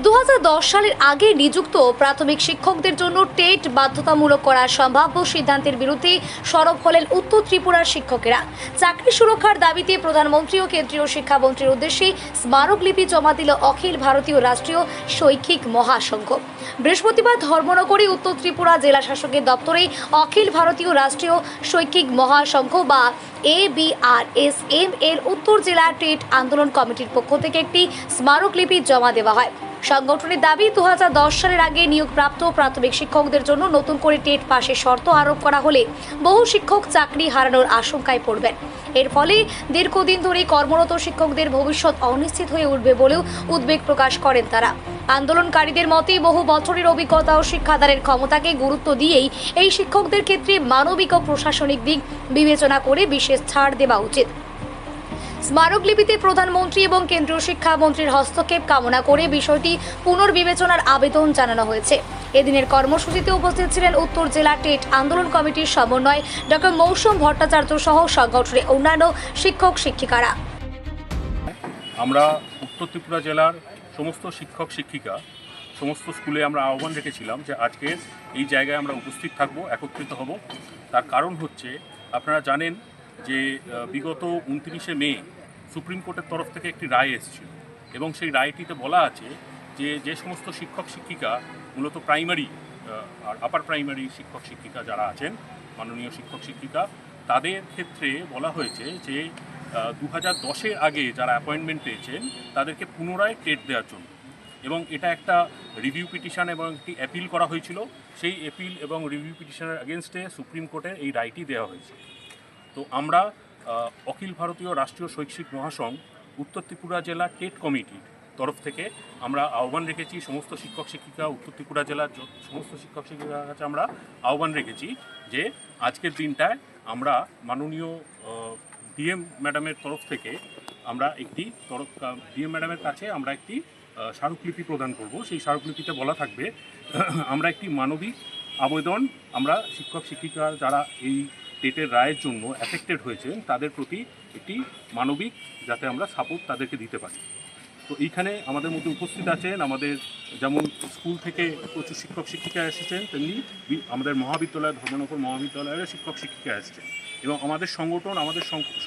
2010 সালের আগে নিযুক্ত প্রাথমিক শিক্ষকদের জন্য টেট বাধ্যতামূলক করার সম্ভাব্য সিদ্ধান্তের বিরুদ্ধে সরব হলেন উত্তর ত্রিপুরার শিক্ষকেরা। চাকরি সুরক্ষার দাবিতে প্রধানমন্ত্রী ও কেন্দ্রীয় শিক্ষামন্ত্রীর উদ্দেশ্যে স্মারকলিপি জমা দিল অখিল ভারতীয় রাষ্ট্রীয় শৈক্ষিক মহাসংঘ। বৃহস্পতিবার ধর্মনগরী উত্তর ত্রিপুরা জেলা শাসকের দপ্তরে অখিল ভারতীয় রাষ্ট্রীয় শৈক্ষিক মহাসংঘ বা ABRSM এর উত্তর জেলা টেট আন্দোলন কমিটির পক্ষ থেকে একটি স্মারকলিপি জমা দেওয়া হয়। সংগঠনের দাবি 2010 সালের আগে নিয়োগপ্রাপ্ত প্রাথমিক শিক্ষকদের জন্য নতুন করে টেট পাশের শর্ত আরোপ করা হলে বহু শিক্ষক চাকরি হারানোর আশঙ্কায় পড়বেন। এর ফলে দীর্ঘদিন ধরে কর্মরত শিক্ষকদের ভবিষ্যৎ অনিশ্চিত হয়ে উঠবে বলেও উদ্বেগ প্রকাশ করেন তারা। আন্দোলনকারীদের মতে বহু বছরের অভিজ্ঞতা ও শিক্ষাদানের ক্ষমতাকে গুরুত্ব দিয়েই এই শিক্ষকদের ক্ষেত্রে মানবিক ও প্রশাসনিক দিক বিবেচনা করে বিশেষ ছাড় দেওয়া উচিত। স্মারকলিপিতে প্রধানমন্ত্রী এবং কেন্দ্রীয় শিক্ষামন্ত্রীর হস্তক্ষেপ কামনা করে বিষয়টি পুনর্বিবেচনার আবেদন জানানো হয়েছে। এদিনের কর্মসূচিতে উপস্থিত ছিলেন উত্তর জেলা টেট আন্দোলন কমিটির সমন্বয় ডক্টর মৌসুম ভট্টাচার্য সহ সংগঠনের অন্যান্য শিক্ষক শিক্ষিকারা। আমরা উত্তর ত্রিপুরা জেলার সমস্ত শিক্ষক শিক্ষিকা সমস্ত স্কুলে আমরা আহ্বান রেখেছিলাম যে আজকে এই জায়গায় আমরা উপস্থিত থাকব, একত্রিত হব। তার কারণ হচ্ছে আপনারা জানেন যে বিগত 29শে মে সুপ্রিম কোর্টের তরফ থেকে একটি রায় এসেছিল এবং সেই রায়টিতে বলা আছে যে যে সমস্ত শিক্ষক শিক্ষিকা মূলত প্রাইমারি আর আপার প্রাইমারি শিক্ষক শিক্ষিকা যারা আছেন, মাননীয় শিক্ষক শিক্ষিকা, তাদের ক্ষেত্রে বলা হয়েছে যে 2010-এর আগে যারা অ্যাপয়েন্টমেন্ট পেয়েছেন তাদেরকে পুনরায় টেট দেওয়ার জন্য, এবং এটা একটা রিভিউ পিটিশন এবং একটি অ্যাপিল করা হয়েছিল। সেই অ্যাপিল এবং রিভিউ পিটিশনের এগেনস্টে সুপ্রিম কোর্টের এই রায়টি দেওয়া হয়েছে। তো আমরা অখিল ভারতীয় রাষ্ট্রীয় শৈক্ষিক মহাসংঘ উত্তর ত্রিপুরা জেলা টেট কমিটির তরফ থেকে আমরা আহ্বান রেখেছি সমস্ত শিক্ষক শিক্ষিকা, উত্তর ত্রিপুরা জেলার সমস্ত শিক্ষক শিক্ষিকার কাছে আমরা আহ্বান রেখেছি যে আজকের দিনটায় আমরা মাননীয় ডিএম ম্যাডামের তরফ থেকে আমরা ডিএম ম্যাডামের কাছে আমরা একটি স্মারকলিপি প্রদান করব। সেই স্মারকলিপিতে বলা থাকবে আমরা একটি মানবিক আবেদন আমরা শিক্ষক শিক্ষিকা যারা এই টেটের রায়ের জন্য অ্যাফেক্টেড হয়েছেন তাদের প্রতি একটি মানবিক যাতে আমরা সাপোর্ট তাদেরকে দিতে পারি। তো এইখানে আমাদের মধ্যে উপস্থিত আছেন আমাদের যেমন স্কুল থেকে প্রচুর শিক্ষক শিক্ষিকা এসেছেন, তেমনি আমাদের মহাবিদ্যালয় ধর্মনগর মহাবিদ্যালয়ের শিক্ষক শিক্ষিকা এসেছেন। এবং আমাদের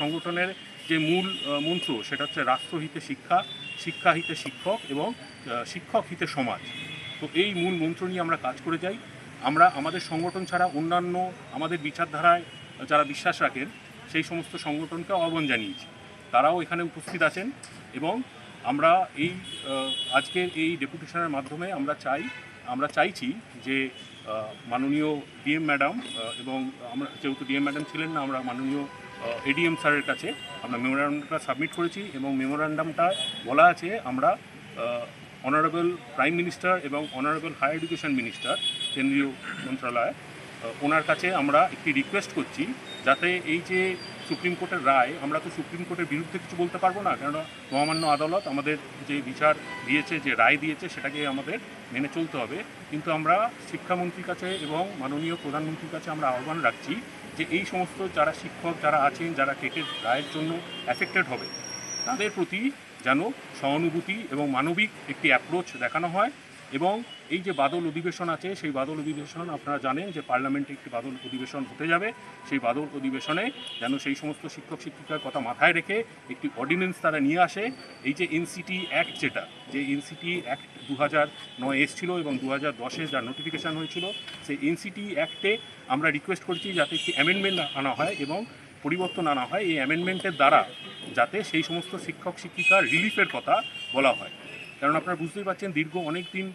সংগঠনের যে মূল মন্ত্র সেটা হচ্ছে রাষ্ট্রহিতে শিক্ষা, শিক্ষা হিতে শিক্ষক এবং শিক্ষক হিতে সমাজ। তো এই মূল মন্ত্র নিয়ে আমরা কাজ করে যাই। আমরা আমাদের সংগঠন ছাড়া অন্যান্য আমাদের বিচারধারায় যারা বিশ্বাস রাখেন সেই সমস্ত সংগঠনকে আহ্বান জানিয়েছি, তারাও এখানে উপস্থিত আছেন। এবং আমরা এই আজকের এই ডেপুটেশনের মাধ্যমে আমরা চাইছি যে মাননীয় ডিএম ম্যাডাম এবং আমরা যেহেতু ডিএম ম্যাডাম ছিলেন না, আমরা মাননীয় এডিএম স্যারের কাছে আমরা মেমোরান্ডামটা সাবমিট করেছি এবং মেমোরান্ডামটা বলা আছে আমরা অনারেবল প্রাইম মিনিস্টার এবং অনারেবল হায়ার এডুকেশন মিনিস্টার কেন্দ্রীয় মন্ত্রণালয় ওনার কাছে আমরা একটি রিকোয়েস্ট করছি যাতে এই যে সুপ্রিম কোর্টের রায়, আমরা তো সুপ্রিম কোর্টের বিরুদ্ধে কিছু বলতে পারবো না, কেননা মহামান্য আদালত আমাদের যে বিচার দিয়েছে, যে রায় দিয়েছে সেটাকে আমাদের মেনে চলতে হবে। কিন্তু আমরা শিক্ষামন্ত্রীর কাছে এবং মাননীয় প্রধানমন্ত্রীর কাছে আমরা আহ্বান রাখছি যে এই সমস্ত যারা শিক্ষক যারা আছেন, যারা টেটের রায়ের জন্য অ্যাফেক্টেড হবে, তাদের প্রতি যেন সহানুভূতি এবং মানবিক একটি অ্যাপ্রোচ দেখানো হয়। এবং এই যে বাদল অধিবেশন আছে সেই বাদল অধিবেশন আপনারা জানেন যে পার্লামেন্টে একটি বাদল অধিবেশন হতে যাবে। সেই বাদল অধিবেশনে যেন সেই সমস্ত শিক্ষক শিক্ষিকার কথা মাথায় রেখে একটি অর্ডিন্যান্স তারা নিয়ে আসে। এই যে এনসিটি অ্যাক্ট, যে এনসিটি অ্যাক্ট 2009 এসেছিল এবং 2010-এ যার নোটিফিকেশান হয়েছিল, সেই এনসিটি অ্যাক্টে আমরা রিকোয়েস্ট করছি যাতে একটি অ্যামেন্ডমেন্ট আনা হয় এবং পরিবর্তন আনা হয়। এই অ্যামেন্ডমেন্টের দ্বারা যাতে সেই সমস্ত শিক্ষক শিক্ষিকার রিলিফের কথা বলা হয়, কারণ আপনারা বুঝতেই পারছেন দীর্ঘ অনেক দিন